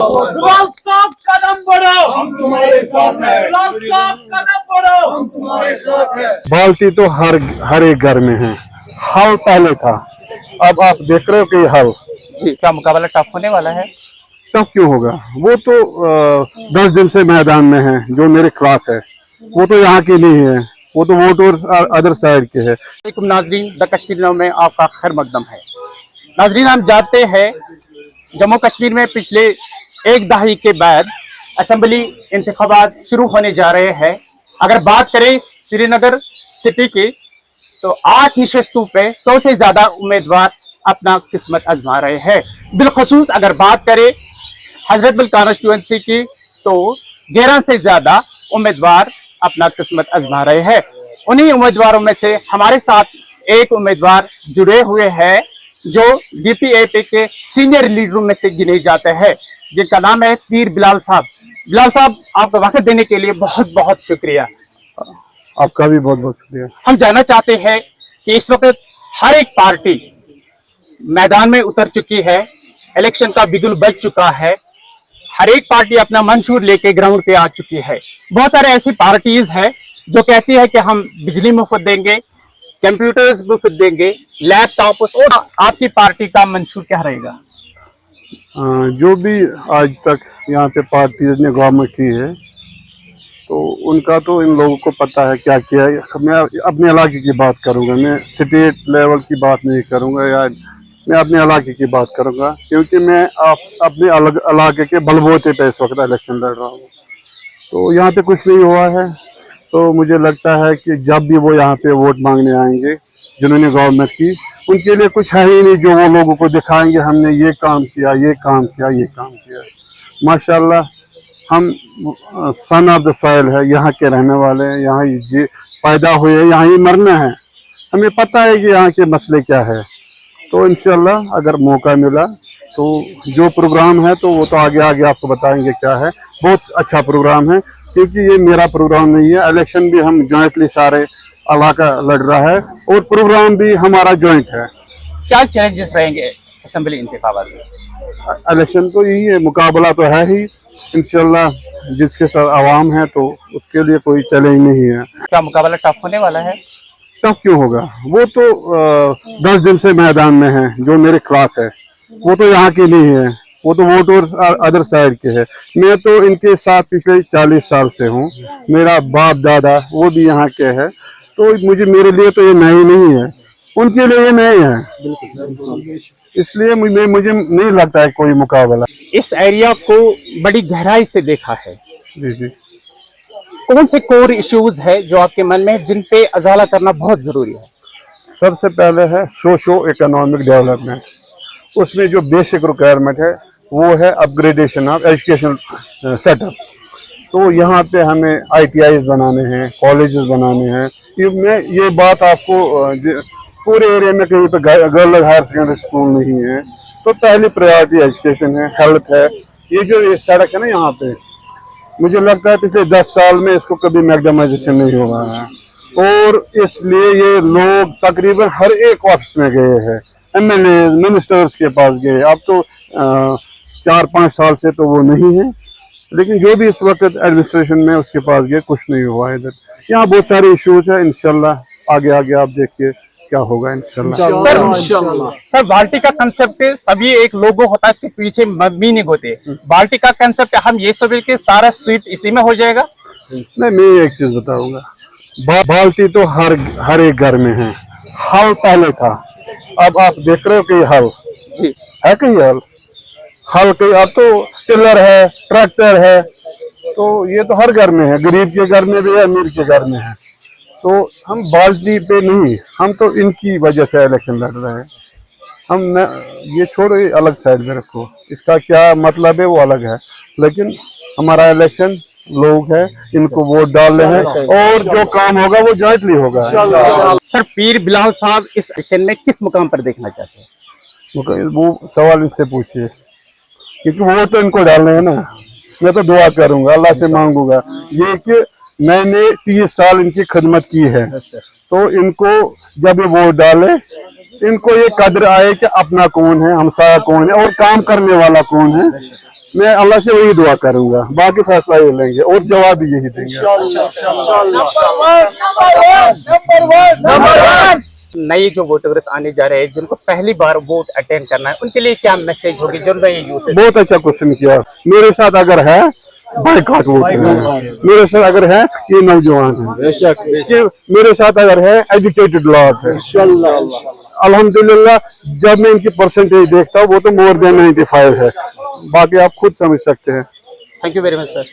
बिलाल साहब कदम बढ़ो, हम तुम्हारे साथ हैं। बिलाल साहब कदम बढ़ो, हम तुम्हारे साथ हैं। बाल्टी तो हर एक घर में है। हल पहले था, अब आप देख रहे हो कि हल जी, क्या मुकाबला टफ होने वाला है? तब क्यों होगा? वो तो 10 दिन से मैदान में है, जो मेरे खिलाफ है। वो तो यहाँ की नहीं है, वो तो वोटर्स अदर साइड के है। नाजरीन, द कश्मीर नाउ में आपका खैर मकदम है। नाजरीन, हम जानते हैं जम्मू कश्मीर में पिछले एक दहाई के बाद असेंबली इंतखाबात शुरू होने जा रहे हैं। अगर बात करें श्रीनगर सिटी की, तो 8 नशस्तों पे 100 से ज्यादा उम्मीदवार अपना किस्मत आजमा रहे हैं। बिलखसूस अगर बात करें हजरतबल कॉन्स्टिट्यूंसी की, तो 11 से ज्यादा उम्मीदवार अपना किस्मत आजमा रहे हैं। उन्हीं उम्मीदवारों में से हमारे साथ एक उम्मीदवार जुड़े हुए हैं जो डीपीएपी के सीनियर लीडरों में से गिने जाते हैं, जिनका नाम है पीर बिलाल साहब। बिलाल साहब, आपका वक्त देने के लिए बहुत बहुत शुक्रिया। आपका भी बहुत बहुत शुक्रिया। हम जानना चाहते हैं कि इस वक्त हर एक पार्टी मैदान में उतर चुकी है, इलेक्शन का बिगुल बज चुका है, हर एक पार्टी अपना मंशूर लेके ग्राउंड पे आ चुकी है। बहुत सारे ऐसी पार्टीज है जो कहती है कि हम बिजली मुफ्त देंगे, कंप्यूटर्स मुफ्त देंगे, लैपटॉप। और आपकी पार्टी का मंशूर क्या रहेगा? जो भी आज तक यहाँ पे पार्टीज ने गवर्नमेंट की है, तो उनका तो इन लोगों को पता है क्या किया है। मैं अपने इलाके की बात करूँगा, मैं स्टेट लेवल की बात नहीं करूँगा, या मैं अपने इलाके की बात करूँगा, क्योंकि मैं अपने अलग इलाके के बलबूते पे इस वक्त इलेक्शन लड़ रहा हूँ। तो यहाँ पे कुछ नहीं हुआ है, तो मुझे लगता है कि जब भी वो यहाँ पे वोट मांगने आएंगे, जिन्होंने गवर्नमेंट की, उनके लिए कुछ है ही नहीं जो वो लोगों को दिखाएंगे हमने ये काम किया, ये काम किया, ये काम किया। माशाल्लाह, हम सन ऑफ द सॉइल है, यहाँ के रहने वाले हैं, यहाँ ये पैदा हुए, यहाँ ही मरना है। हमें पता है कि यहाँ के मसले क्या है। तो इंशाल्लाह अगर मौका मिला तो जो प्रोग्राम है तो वो तो आगे आगे आपको बताएंगे क्या है। बहुत अच्छा प्रोग्राम है, क्योंकि ये मेरा प्रोग्राम नहीं है। इलेक्शन भी हम जॉइंटली सारे इलाका लड़ रहा है, और प्रोग्राम भी हमारा जॉइंट है। क्या चैलेंजेस रहेंगे असेंबली इंतखाबात में? इलेक्शन तो यही है, मुकाबला तो है ही। इंशाल्लाह जिसके साथ आवाम है तो उसके लिए कोई चैलेंज नहीं है। क्या मुकाबला टफ होने वाला है? तब क्यों होगा? वो तो 10 दिन से मैदान में है, जो मेरे खिलाफ है। वो तो यहाँ की नहीं है, वो तो वोटर्स अदर साइड के है। मैं तो इनके साथ पिछले 40 साल से हूँ। मेरा बाप दादा वो भी यहाँ के है, तो मेरे लिए तो ये नई नहीं है, उनके लिए ये नए है। इसलिए मुझे नहीं लगता है कोई मुकाबला। इस एरिया को बड़ी गहराई से देखा है। जी जी। कौन से कोर इश्यूज है जो आपके मन में, जिन पे अजाला करना बहुत जरूरी है? सबसे पहले है सोशो इकोनॉमिक डेवलपमेंट। उसमें जो बेसिक रिक्वायरमेंट है वो है अपग्रेडेशन ऑफ एजुकेशन सेटअप। तो यहाँ पे हमें ITIs बनाने हैं, कॉलेजेस बनाने हैं। ये बात आपको पूरे एरिया में कहीं पे गर्ल्स हायर सेकेंडरी स्कूल नहीं है, तो पहली प्रायोरिटी एजुकेशन है, हेल्थ है। ये जो सड़क है ना यहाँ पे, मुझे लगता है पिछले 10 साल में इसको कभी मैक्डमाइजेशन नहीं हुआ है, और इसलिए ये लोग तकरीबन हर एक ऑफिस में गए हैं, MLA मिनिस्टर्स के पास गए। अब तो 4-5 साल से तो वो नहीं है, लेकिन जो भी इस वक्त एडमिनिस्ट्रेशन में उसके पास गए, कुछ नहीं हुआ इधर। यहाँ बहुत सारे इश्यूज है। इंशाल्लाह आगे आगे आप देखिए क्या होगा इंशाल्लाह। सर, बाल्टी का कंसेप्ट सभी एक लोगो होता है, इसके पीछे मीनिंग होती है। बाल्टी का कंसेप्ट हम ये सब के सारा स्वीट इसी में हो जाएगा? नहीं, मैं एक चीज बताऊंगा, बाल्टी तो हर एक घर में है। हल पहले था, अब आप देख रहे हो कि हल जी है कहीं हल कहीं, अब तो टिलर है, ट्रैक्टर है। तो ये तो हर घर में है, गरीब के घर में भी है, अमीर के घर में है। तो हम बाल्टी पे नहीं, हम तो इनकी वजह से इलेक्शन लड़ रहे हैं। हम ये छोड़ो, ये अलग साइड में रखो, इसका क्या मतलब है वो अलग है, लेकिन हमारा इलेक्शन लोग है, इनको वोट डाल रहे हैं, और जो काम होगा वो जॉइंटली होगा। सर, पीर बिलाल साहब इस इलेक्शन में किस मुकाम पर देखना चाहते हैं? वो सवाल इनसे पूछिए, क्योंकि वो तो इनको डालने हैं ना। मैं तो दुआ करूंगा, अल्लाह से मांगूंगा ये कि मैंने 30 साल इनकी खिदमत की है, तो इनको जब ये वोट डाले, इनको ये कदर आए कि अपना कौन है, हमसाया कौन है, और काम करने वाला कौन है। मैं अल्लाह से वही दुआ करूंगा, बाकी फैसला ये लेंगे और जवाब भी यही देंगे। Number one. नए जो वोटर्स आने जा रहे हैं जिनको पहली बार वोट अटेंड करना है, उनके लिए क्या मैसेज होगी जो नए यूथ है? बहुत अच्छा क्वेश्चन किया। मेरे साथ अगर है बाइकआउट वोट करना, मेरे साथ अगर है ये नौजवान है, ये मेरे साथ अगर है एजुकेटेड लोग है। अल्हम्दुलिल्लाह जब मैं इनकी परसेंटेज देखता हूँ वो तो मोर देन 95 है, बाकी आप खुद समझ सकते हैं। Thank you very much sir.